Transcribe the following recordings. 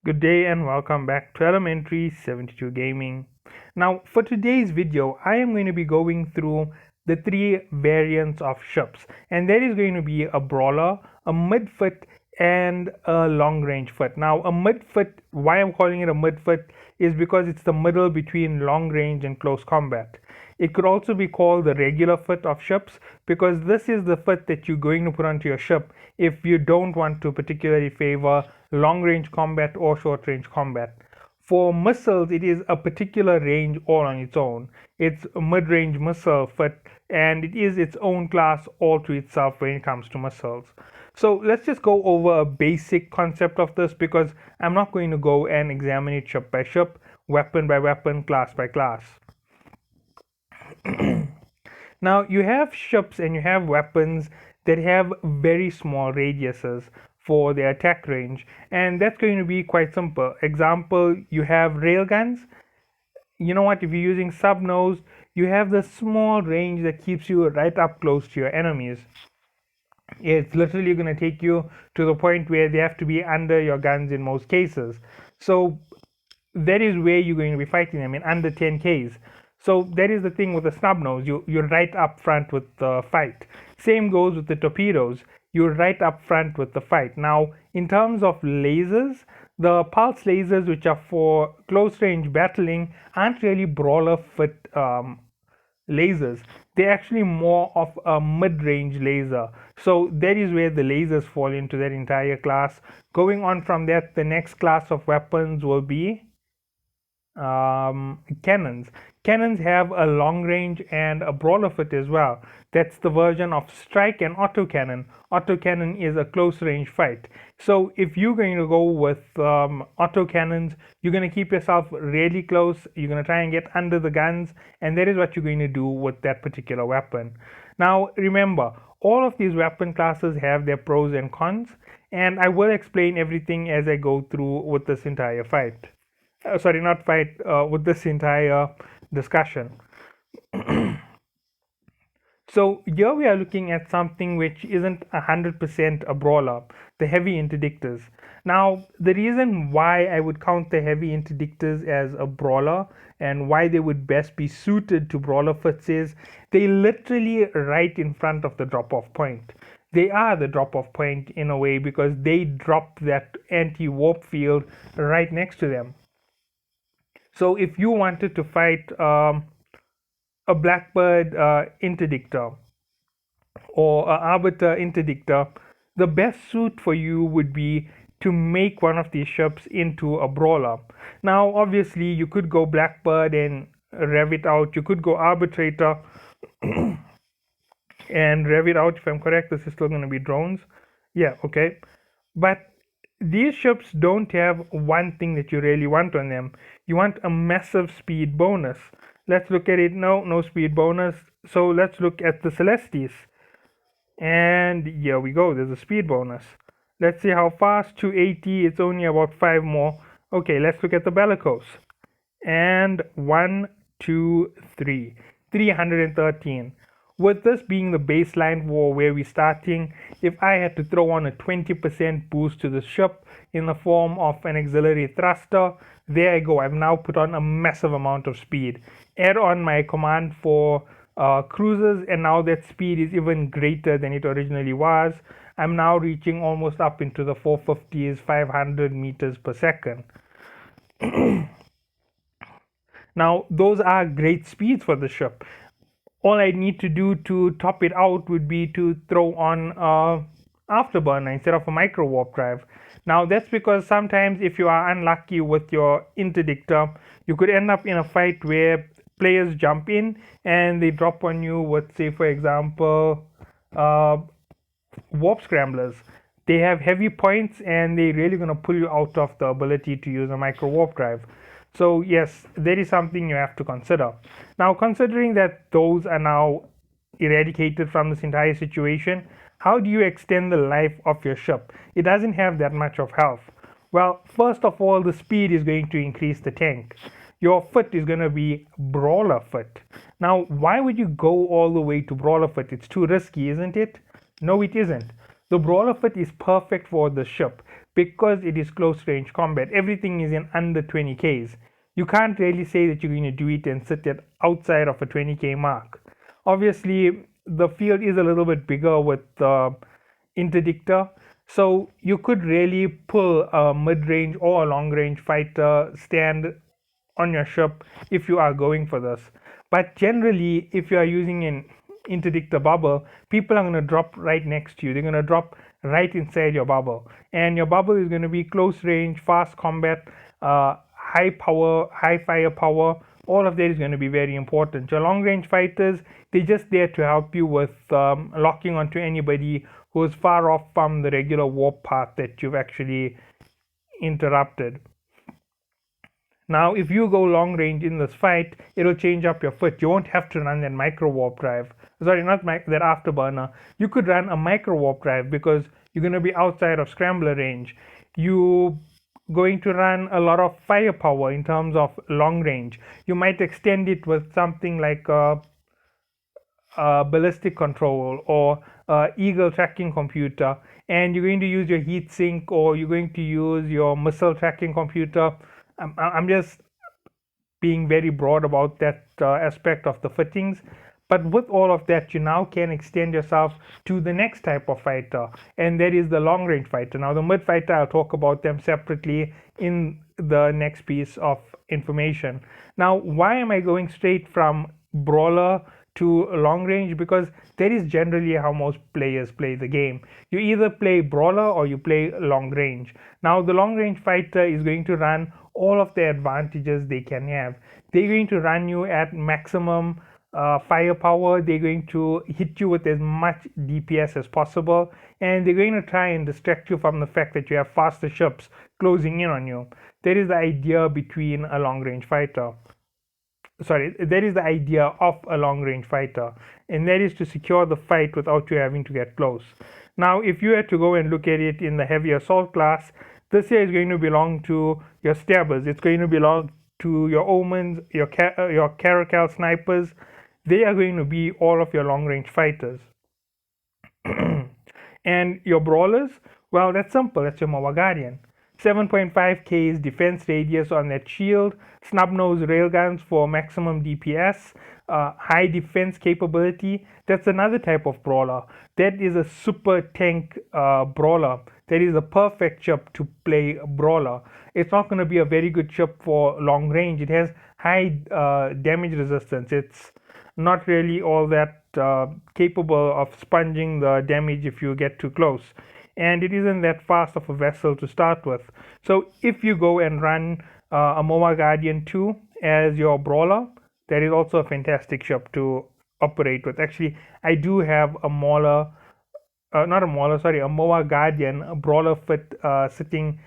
Good day and welcome back to Elementary 72 Gaming. Now, for today's video, I am going to be going through the three variants of ships, and there is going to be a brawler, a mid-foot, and a long-range foot. Now, a mid-foot, why I'm calling it a mid-foot is because it's the middle between long-range and close combat. It could also be called the regular foot of ships because this is the foot that you're going to put onto your ship if you don't want to particularly favor long range combat or short range combat. For missiles, it is a particular range all on its own. It's a mid range missile foot and it is its own class all to itself when it comes to missiles. So let's just go over a basic concept of this because I'm not going to go and examine it ship by ship, weapon by weapon, class by class. Now you have ships and you have weapons that have very small radiuses for their attack range, and that's going to be quite simple. Example, you have railguns. You know what, if you're using sub nose, you have the small range that keeps you right up close to your enemies. It's literally going to take you to the point where they have to be under your guns in most cases. So that is where you're going to be fighting them in under 10Ks. So that is the thing with the snub nose. You're right up front with the fight. Same goes with the torpedoes. You're right up front with the fight. Now, in terms of lasers, the pulse lasers, which are for close range battling, aren't really brawler fit lasers. They're actually more of a mid-range laser. So that is where the lasers fall into that entire class. Going on from that, the next class of weapons will be cannons. Cannons have a long range and a brawler fit as well. That's the version of strike and autocannon. Autocannon is a close range fight. So if you're going to go with autocannons, you're going to keep yourself really close. You're going to try and get under the guns, and that is what you're going to do with that particular weapon. Now remember, all of these weapon classes have their pros and cons, and I will explain everything as I go through with this entire fight. Sorry, not fight, with this entire discussion. So here we are looking at something which isn't 100% a brawler, the heavy interdictors. Now, the reason why I would count the heavy interdictors as a brawler and why they would best be suited to brawler fits is they literally right in front of the drop-off point. They are the drop-off point in a way because they drop that anti-warp field right next to them. So if you wanted to fight a Blackbird interdictor or an Arbiter interdictor, the best suit for you would be to make one of these ships into a brawler. Now, obviously, you could go Blackbird and rev it out. You could go Arbitrator and rev it out. If I'm correct, this is still going to be drones. Yeah, okay. But these ships don't have one thing that you really want on them. You want a massive speed bonus. Let's look at it. No speed bonus. So let's look at the Celestis. And here we go. There's a speed bonus. Let's see how fast. 280. It's only about 5 more. Okay, let's look at the Bellicose. And 1, 2, 3. 313. With this being the baseline for where we're starting, if I had to throw on a 20% boost to the ship in the form of an auxiliary thruster, there I go. I've now put on a massive amount of speed. Add on my command for cruisers, and now that speed is even greater than it originally was. I'm now reaching almost up into the 450s, 500 meters per second. Now, those are great speeds for the ship. All I need to do to top it out would be to throw on afterburner instead of a micro warp drive. Now that's because sometimes if you are unlucky with your interdictor, you could end up in a fight where players jump in and they drop on you with, say for example, warp scramblers. They have heavy points and they're really going to pull you out of the ability to use a micro warp drive. So yes, that is something you have to consider. Now, considering that those are now eradicated from this entire situation, how do you extend the life of your ship? It doesn't have that much of health. Well, first of all, the speed is going to increase the tank. Your foot is going to be brawler foot. Now, why would you go all the way to brawler foot? It's too risky, isn't it? No, it isn't. The brawler foot is perfect for the ship. because it is close range combat, everything is in under 20 Ks. You can't really say that you're going to do it and sit at outside of a 20K mark. Obviously, the field is a little bit bigger with the interdictor, so you could really pull a mid-range or a long-range fighter stand on your ship if you are going for this. But generally, if you are using an interdictor bubble, people are going to drop right next to you. They're going to drop right inside your bubble, and your bubble is going to be close range, fast combat, high power, high firepower. All of that is going to be very important. Your long range fighters, they're just there to help you with locking onto anybody who is far off from the regular warp path that you've actually interrupted. Now, if you go long range in this fight, it'll change up your foot. You won't have to run that micro warp drive. Sorry, not that afterburner. You could run a micro warp drive because you're going to be outside of scrambler range. You going to run a lot of firepower in terms of long range. You might extend it with something like a ballistic control or eagle tracking computer, and you're going to use your heat sink, or you're going to use your missile tracking computer. I'm just being very broad about that aspect of the fittings. But with all of that, you now can extend yourself to the next type of fighter, and that is the long range fighter. Now, the mid fighter, I'll talk about them separately in the next piece of information. Now, why am I going straight from Brawler to long range? Because that is generally how most players play the game. You either play Brawler or you play long range. Now, the long range fighter is going to run all of the advantages they can have. They're going to run you at maximum firepower. They're going to hit you with as much DPS as possible, and they're going to try and distract you from the fact that you have faster ships closing in on you. That is the idea between a long range fighter. Sorry, that is the idea of a long range fighter, and that is to secure the fight without you having to get close. Now, if you had to go and look at it in the heavy assault class, this here is going to belong to your stabbers. It's going to belong to your omens, your caracal snipers. They are going to be all of your long range fighters. And your brawlers, well, that's simple. That's your Moa Guardian. 7.5 K's defense radius on that shield, snub nose railguns for maximum DPS, high defense capability. That's another type of brawler. That is a super tank brawler. That is a perfect ship to play brawler. It's not going to be a very good ship for long range. It has high damage resistance. It's not really all that capable of sponging the damage if you get too close, and it isn't that fast of a vessel to start with. So if you go and run a Moa Guardian 2 as your brawler, that is also a fantastic ship to operate with. Actually, I do have a Moa Guardian, a brawler fit sitting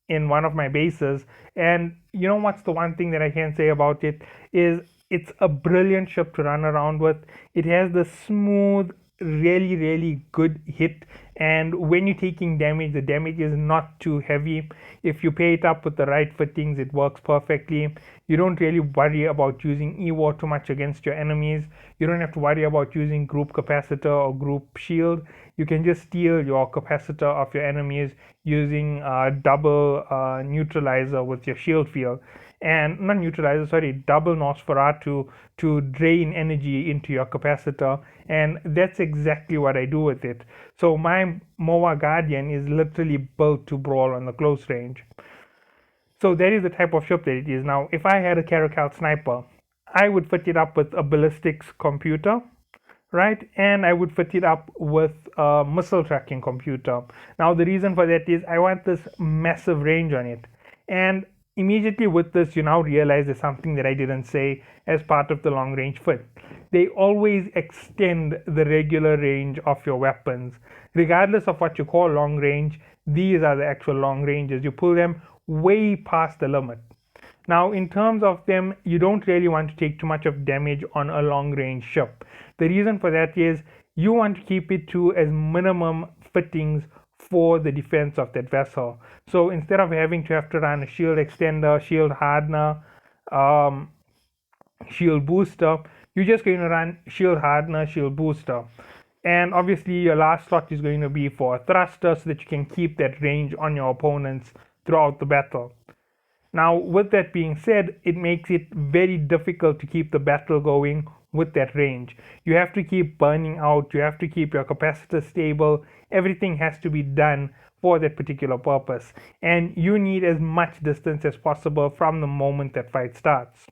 in one of my bases, and you know what's the one thing that I can say about it is it's a brilliant ship to run around with. It has the smooth, really good hit, and when you're taking damage, the damage is not too heavy. If you pay it up with the right fittings, it works perfectly. You don't really worry about using E-War too much against your enemies. You don't have to worry about using group capacitor or group shield. You can just steal your capacitor of your enemies using double neutralizer with your shield field. And not neutralizer, sorry, double Nosferatu to drain energy into your capacitor, and that's exactly what I do with it. So my Moa Guardian is literally built to brawl on the close range. So that is the type of ship that it is. Now, if I had a Caracal sniper, I would fit it up with a ballistics computer, right? And I would fit it up with a missile tracking computer. Now, the reason for that is I want this massive range on it. And immediately with this, you now realize there's something that I didn't say as part of the long range fit. They always extend the regular range of your weapons. Regardless of what you call long range, these are the actual long ranges. You pull them way past the limit. Now, in terms of them, you don't really want to take too much of damage on a long range ship. The reason for that is you want to keep it to as minimum fittings for the defense of that vessel. So instead of having to run a shield extender, shield hardener, shield booster, you're just going to run shield hardener, shield booster. And obviously your last slot is going to be for a thruster so that you can keep that range on your opponents throughout the battle. Now, with that being said, it makes it very difficult to keep the battle going with that range. You have to keep burning out, you have to keep your capacitor stable, everything has to be done for that particular purpose. And you need as much distance as possible from the moment that fight starts.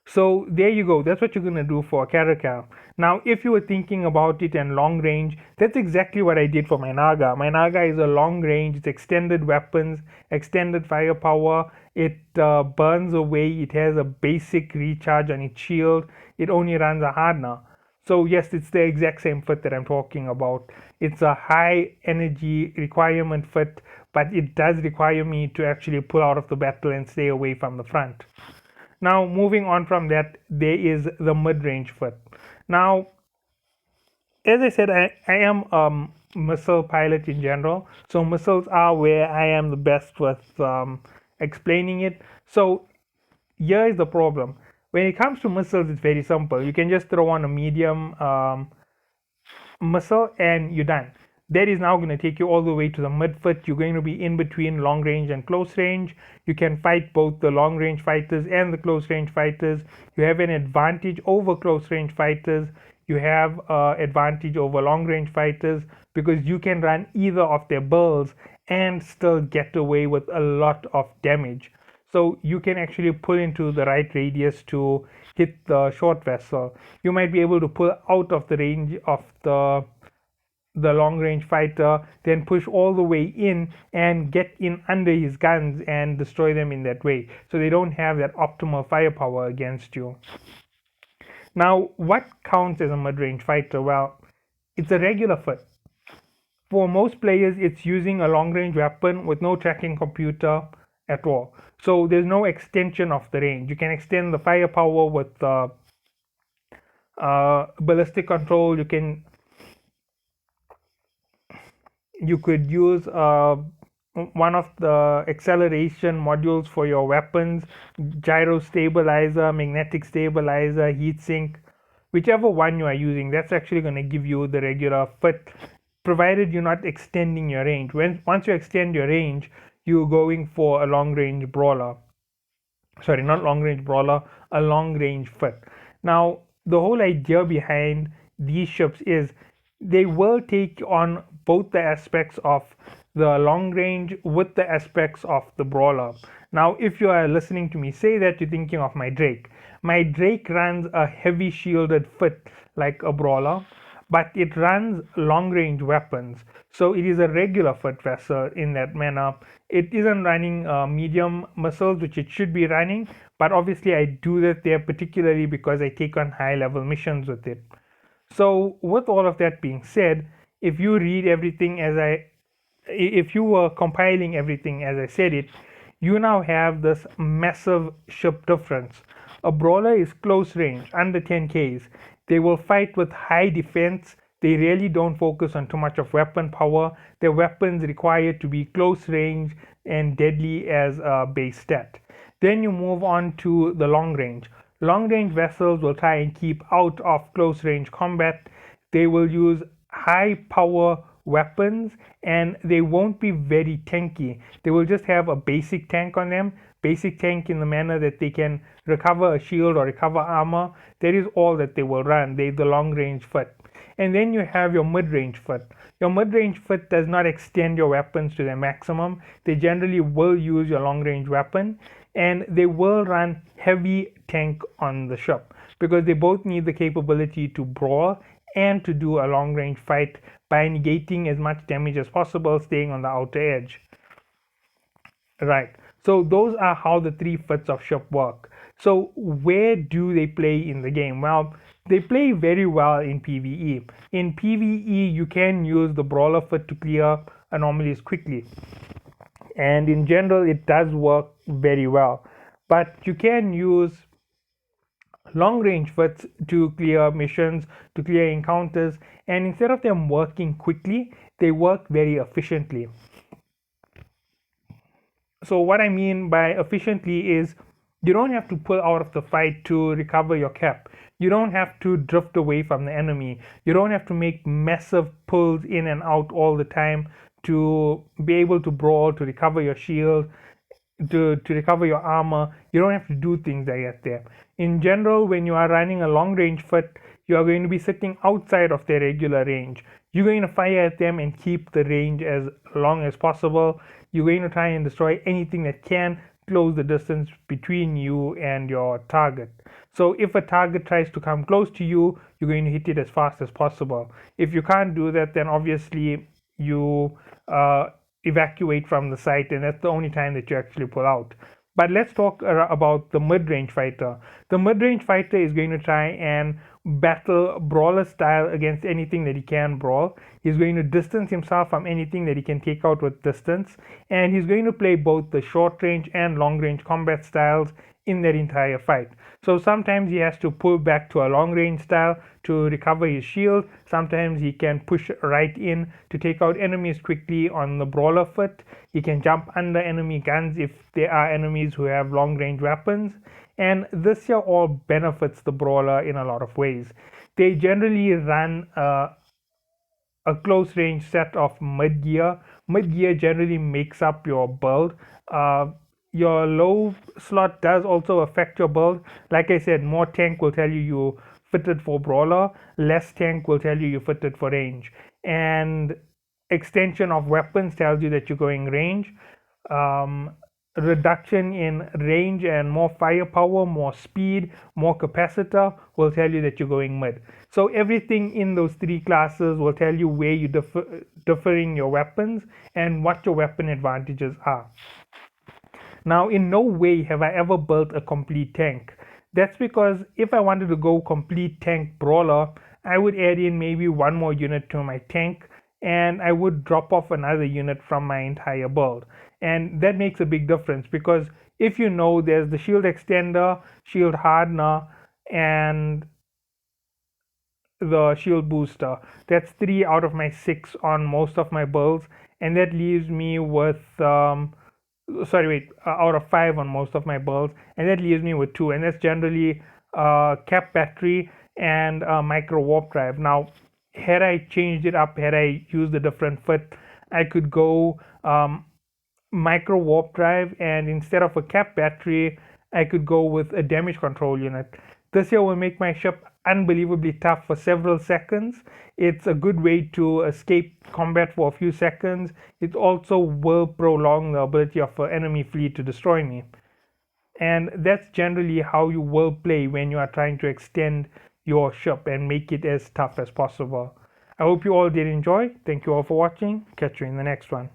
So there you go, that's what you're going to do for Caracal. Now if you were thinking about it in long range, that's exactly what I did for my Naga. My Naga is a long range, it's extended weapons, extended firepower, it burns away, it has a basic recharge on its shield, it only runs a hardener. So yes, it's the exact same fit that I'm talking about. It's a high energy requirement fit, but it does require me to actually pull out of the battle and stay away from the front. Now, moving on from that, there is the mid-range fit. Now, as I said, I am a missile pilot in general, so missiles are where I am the best with explaining it. So here is the problem. When it comes to missiles, it's very simple. You can just throw on a medium missile and you're done. That is now going to take you all the way to the mid fit. You're going to be in between long range and close range. You can fight both the long range fighters and the close range fighters. You have an advantage over close range fighters. You have advantage over long range fighters because you can run either of their builds and still get away with a lot of damage. So you can actually pull into the right radius to hit the short vessel. You might be able to pull out of the range of the long range fighter, then push all the way in and get in under his guns and destroy them in that way, so they don't have that optimal firepower against you. Now, what counts as a mid-range fighter? Well, it's a regular fit. For most players, it's using a long-range weapon with no tracking computer at all. So there's no extension of the range. You can extend the firepower with ballistic control. You could use one of the acceleration modules for your weapons, gyro stabilizer, magnetic stabilizer, heatsink, whichever one you are using, that's actually going to give you the regular fit, provided you're not extending your range. Once you extend your range, you're going for a long range brawler. Sorry, not long range brawler, a long range fit. Now, the whole idea behind these ships is they will take on both the aspects of the long range with the aspects of the brawler. Now, if you are listening to me say that, you're thinking of my Drake. My Drake runs a heavy shielded fit like a brawler, but it runs long range weapons. So it is a regular fit vessel in that manner. It isn't running medium missiles, which it should be running, but obviously I do that there particularly because I take on high level missions with it. So with all of that being said, if you read everything if you were compiling everything as I said it, you now have this massive ship difference. A brawler is close range, under 10Ks. They will fight with high defense. They really don't focus on too much of weapon power. Their weapons require to be close range and deadly as a base stat. Then you move on to the long range. Long range vessels will try and keep out of close range combat. They will use high power weapons and they won't be very tanky. They will just have a basic tank on them, basic tank in the manner that they can recover a shield or recover armor. That is all that they will run. They're the long range fit. And then you have your mid range fit. Your mid range fit does not extend your weapons to their maximum. They generally will use your long range weapon and they will run heavy tank on the ship because they both need the capability to brawl and to do a long range fight by negating as much damage as possible, staying on the outer edge. Right. So those are how the three fits of ship work. So where do they play in the game? Well, they play very well in PvE. In PvE, you can use the brawler fit to clear anomalies quickly. And in general, it does work very well. But you can use long range fits to clear missions, to clear encounters, and instead of them working quickly, they work very efficiently. So what I mean by efficiently is You don't have to pull out of the fight to recover your cap. You don't have to drift away from the enemy. You don't have to make massive pulls in and out all the time to be able to brawl, to recover your shield, to recover your armor. You don't have to do things like that there. In general, when you are running a long range foot, you are going to be sitting outside of their regular range. You're going to fire at them and keep the range as long as possible. You're going to try and destroy anything that can close the distance between you and your target. So if a target tries to come close to you, you're going to hit it as fast as possible. If you can't do that, then obviously you evacuate from the site, and that's the only time that you actually pull out. But let's talk about the mid-range fighter. The mid-range fighter is going to try and battle brawler style against anything that he can brawl. He's going to distance himself from anything that he can take out with distance, and he's going to play both the short range and long range combat styles in that entire fight. So sometimes he has to pull back to a long range style to recover his shield. Sometimes he can push right in to take out enemies quickly on the brawler foot. He can jump under enemy guns if there are enemies who have long range weapons. And this here all benefits the brawler in a lot of ways. They generally run a close range set of mid gear. Mid gear generally makes up your build. Your low slot does also affect your build. Like I said, more tank will tell you you fitted for brawler, less tank will tell you you fitted for range. And extension of weapons tells you that you're going range. Reduction in range and more firepower, more speed, more capacitor will tell you that you're going mid. So everything in those three classes will tell you where you differing your weapons and what your weapon advantages are. Now, in no way have I ever built a complete tank. That's because if I wanted to go complete tank brawler, I would add in maybe one more unit to my tank, and I would drop off another unit from my entire build. And that makes a big difference, because if you know, there's the shield extender, shield hardener, and the shield booster. That's 3 out of my 6 on most of my builds, and that leaves me with out of 5 on most of my builds, and that leaves me with 2, and that's generally cap battery and micro warp drive. Now, had I changed it up, had I used a different fit, I could go micro warp drive, and instead of a cap battery, I could go with a damage control unit. This here will make my ship unbelievably tough for several seconds. It's a good way to escape combat for a few seconds. It also will prolong the ability of an enemy fleet to destroy me. And that's generally how you will play when you are trying to extend your ship and make it as tough as possible. I hope you all did enjoy. Thank you all for watching. Catch you in the next one.